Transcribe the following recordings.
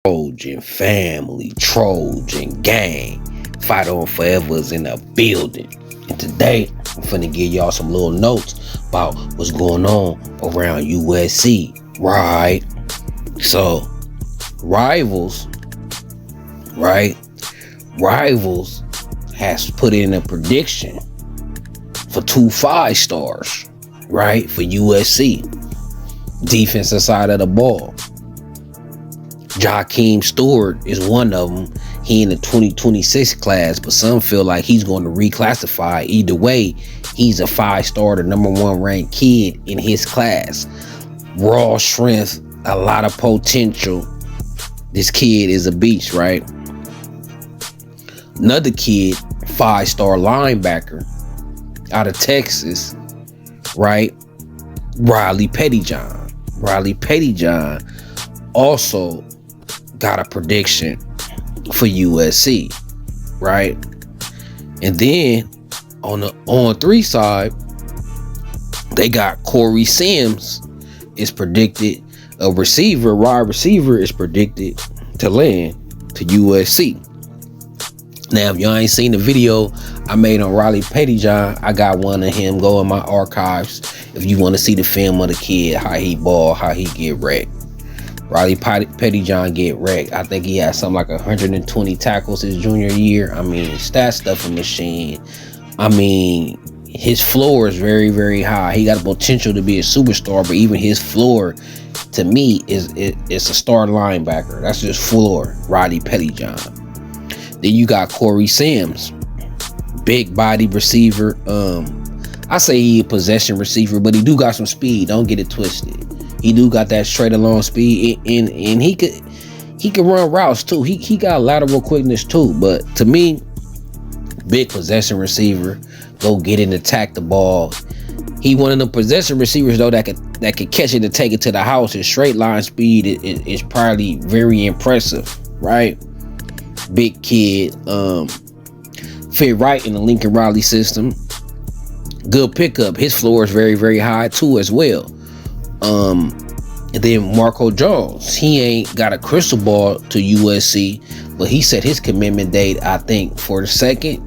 Trojan family, Trojan gang, fight on forever is in the building. And today, I'm finna give y'all some little notes about what's going on around USC, right? So, Rivals, right? Rivals has put in a prediction for 2 5-stars, right? For USC, defensive side of the ball. Jakeem Stewart is one of them. He in the 2026 class, but some feel like he's going to reclassify. Either way, he's a 5-star, the #1 ranked kid in his class. Raw strength, a lot of potential. This kid is a beast, right? Another kid, 5-star linebacker out of Texas, right? Riley Pettyjohn. Riley Pettyjohn also got a prediction for USC, right? And then on the on-3 side, they got Corey Sims is predicted, a receiver, wide receiver is predicted to land to USC. Now, if y'all ain't seen the video I made on Riley Pettyjohn, I got one of him. Go in my archives if you want to see the film of the kid, how he ball, how he get wrecked. Riley Pettyjohn get wrecked. I think he had something like 120 tackles his junior year. I mean, stat stuffing machine. I mean, his floor is very, very high. He got a potential to be a superstar, but even his floor, to me, it's a star linebacker. That's just floor, Riley Pettyjohn. Then you got Corey Sims, big body receiver. I say he a possession receiver, but he do got some speed. Don't get it twisted. He do got that straight along speed, and he could run routes too. He got lateral quickness too. But to me, big possession receiver, go get it and attack the ball. He one of the possession receivers though that could catch it and take it to the house. His straight line speed is probably very impressive, right? Big kid, fit right in the Lincoln Riley system. Good pickup. His floor is very, very high too as well. And then Marco Jones, he ain't got a crystal ball to USC, but he set his commitment date, I think, for the 2nd.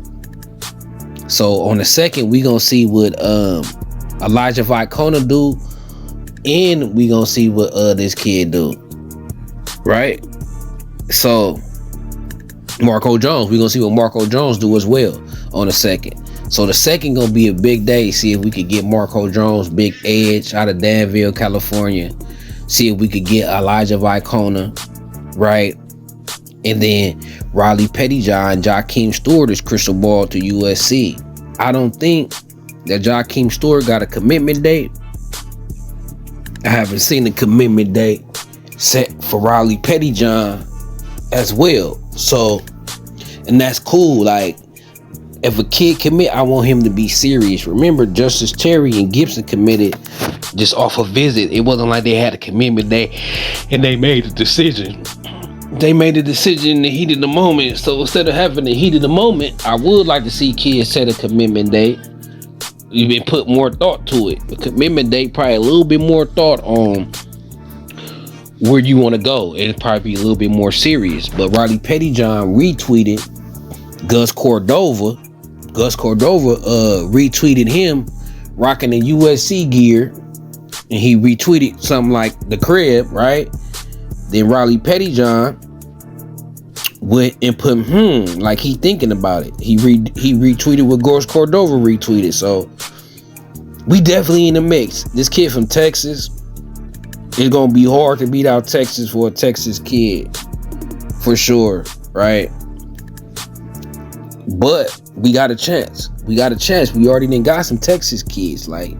So on the 2nd, we gonna see what Elijah Vicona do, and we gonna see what this kid do, right? So Marco Jones, we gonna see what Marco Jones do as well on the 2nd. So the 2nd gonna be a big day. See if we could get Marco Jones, big edge out of Danville, California. See if we could get Elijah Vicona, right? And then Riley Pettyjohn, Jakeem Stewart is crystal ball to USC. I don't think that Jakeem Stewart got a commitment date. I haven't seen the commitment date set for Riley Pettyjohn as well. So, and that's cool. Like, if a kid commit, I want him to be serious. Remember, Justice Terry and Gibson committed just off a visit. It wasn't like they had a commitment day and they made a decision. They made a decision in the heat of the moment. So instead of having the heat of the moment, I would like to see kids set a commitment date. You've been put more thought to it. The commitment date, probably a little bit more thought on where you want to go. It'd probably be a little bit more serious. But Riley Pettyjohn retweeted Gus Cordova. Gus Cordova retweeted him rocking the USC gear, and he retweeted something like the crib, right? Then Riley Pettyjohn went and put like he thinking about it. He retweeted what Gus Cordova retweeted. So we definitely in the mix. This kid from Texas, it's gonna be hard to beat out Texas for a Texas kid, for sure, right? But we got a chance. We got a chance. We already done got some Texas kids. Like,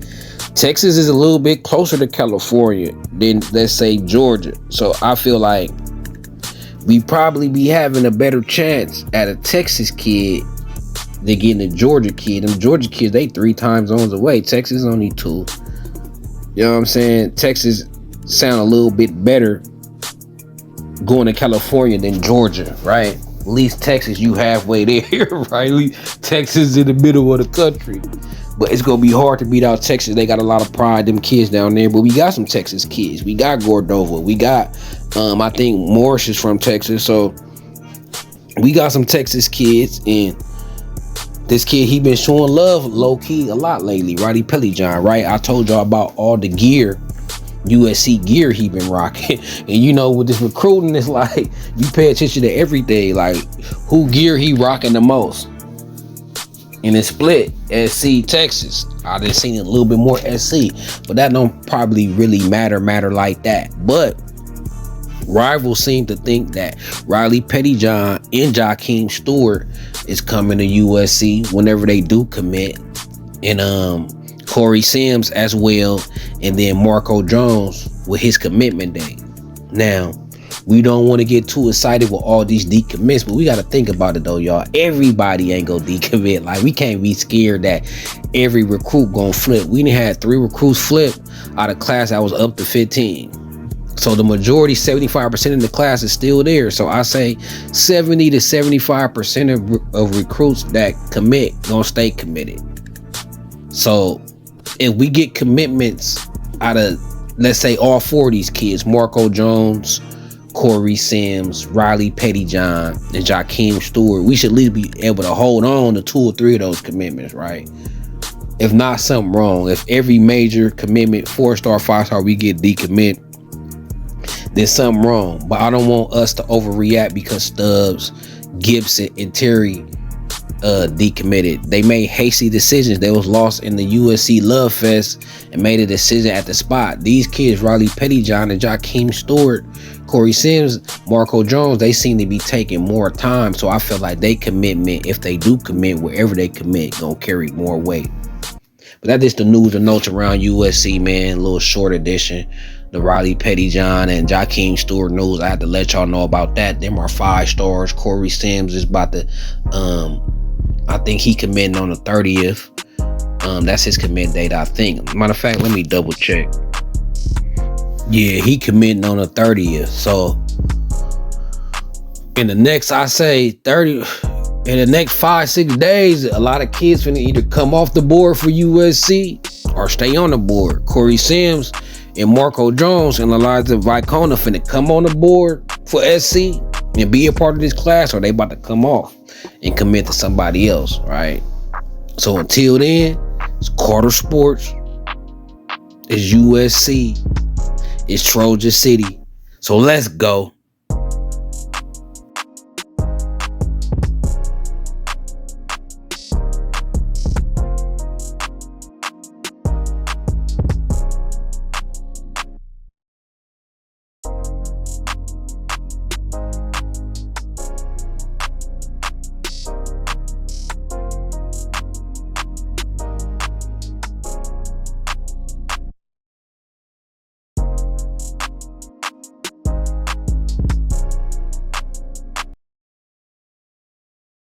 Texas is a little bit closer to California than, let's say, Georgia. So I feel like we probably be having a better chance at a Texas kid than getting a Georgia kid. Them Georgia kids, they 3 time zones away. Texas only 2. You know what I'm saying? Texas sound a little bit better going to California than Georgia, right? At least Texas, you halfway there, right? At least Texas in the middle of the country. But it's going to be hard to beat out Texas. They got a lot of pride, them kids down there. But we got some Texas kids. We got Cordova. We got I think Morris is from Texas. So we got some Texas kids, and this kid, he been showing love low key a lot lately. Riley Pellyjohn, right? I told y'all about all the gear, USC gear he been rocking. And you know, with this recruiting, it's like you pay attention to everything, like who gear he rocking the most. And it's split SC Texas. I just seen it a little bit more SC, but that don't probably really matter like that. But rivals seem to think that Riley Pettyjohn and Jakeem Stewart is coming to USC whenever they do commit, and Corey Sims as well, and then Marco Jones with his commitment date. Now, we don't want to get too excited with all these decommits, but we got to think about it though, y'all. Everybody ain't gonna decommit. Like, we can't be scared that every recruit gonna flip. We done had 3 recruits flip out of class that was up to 15. So the majority, 75% of the class is still there. So I say 70 to 75% of recruits that commit gonna stay committed. So if we get commitments out of, let's say, all 4 of these kids, Marco Jones, Corey Sims, Riley Pettyjohn, and Jakeem Stewart, we should at least be able to hold on to 2 or 3 of those commitments, right? If not, something wrong. If every major commitment, 4-star, 5-star, we get decommit, then something wrong. But I don't want us to overreact because Stubbs, Gibson, and Terry decommitted. They made hasty decisions. They was lost in the USC Love Fest and made a decision at the spot. These kids, Riley Pettyjohn and Jakeem Stewart, Corey Sims, Marco Jones, they seem to be taking more time. So I feel like they commitment, if they do commit, wherever they commit, gonna carry more weight. But that's just the news and notes around USC, man. A little short edition. The Riley Pettyjohn and Jakeem Stewart news. I had to let y'all know about that. Them are 5 stars. Corey Sims is about to, I think he committing on the 30th. That's his commit date, I think. Matter of fact, let me double check. Yeah, he committing on the 30th. So in the next, I say 30, in the next 5-6 days, a lot of kids finna either come off the board for USC or stay on the board. Corey Sims and Marco Jones and Elijah Vicona finna come on the board for SC and be a part of this class, or they about to come off and commit to somebody else, right? So until then, it's Carter Sports, it's USC, it's Trojan City. So let's go.